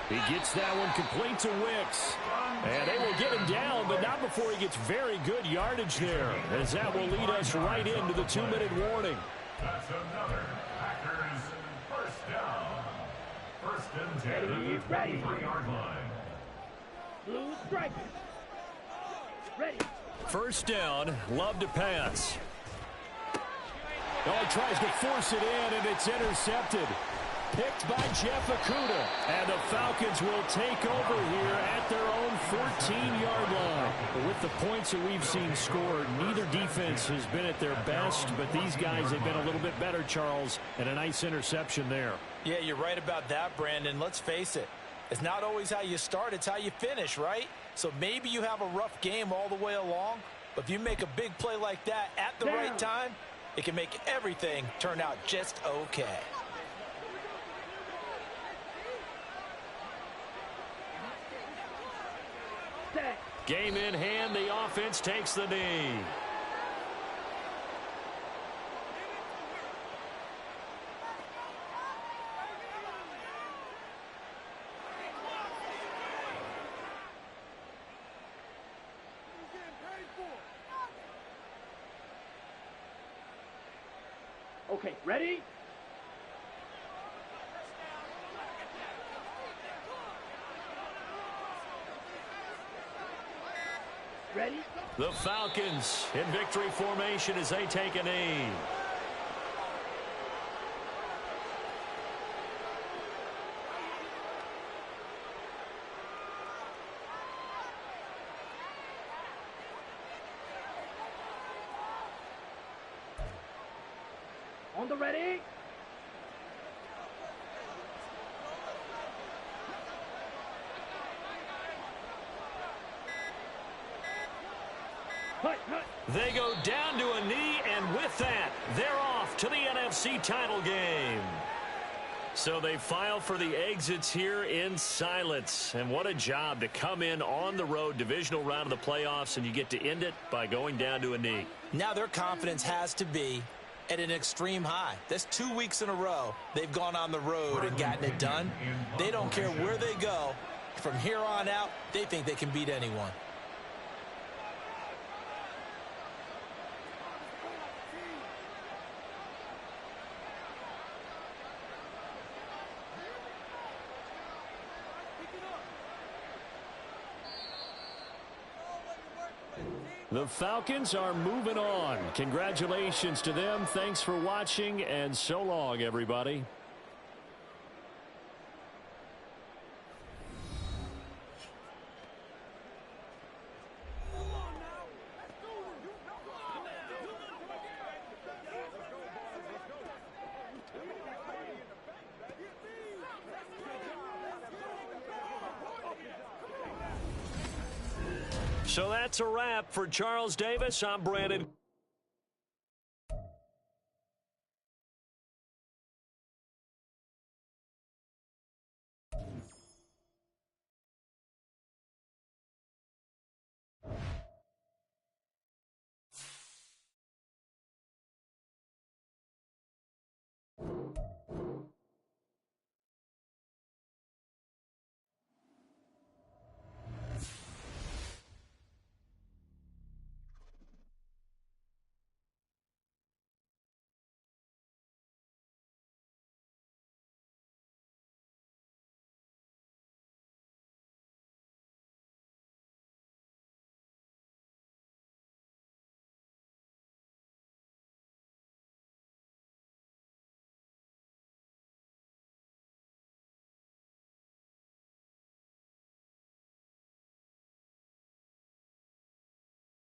He gets that one complete to Wicks. And they will get him down, but not before he gets very good yardage there, as that will lead us right into the 2-minute warning. That's another Packers first down. First and 10 at the 23-yard line. Blue strike. Ready. First down, Love to pass. Oh, he tries to force it in, and it's intercepted. Picked by Jeff Okudah. And the Falcons will take over here at their own 14-yard line. But with the points that we've seen scored, neither defense has been at their best, but these guys have been a little bit better, Charles, and a nice interception there. Yeah, you're right about that, Brandon. Let's face it. It's not always how you start, it's how you finish, right? So maybe you have a rough game all the way along, but if you make a big play like that at the right time, it can make everything turn out just okay. Game in hand, the offense takes the knee. Okay, ready? Ready? The Falcons in victory formation as they take a knee. On the ready? They go down to a knee, and with that, they're off to the NFC title game. So they file for the exits here in silence. And what a job to come in on the road, divisional round of the playoffs, and you get to end it by going down to a knee. Now their confidence has to be at an extreme high. That's 2 weeks in a row they've gone on the road and gotten it done. They don't care where they go. From here on out, they think they can beat anyone. The Falcons are moving on. Congratulations to them. Thanks for watching, and so long, everybody. So that's a wrap for Charles Davis. I'm Brandon.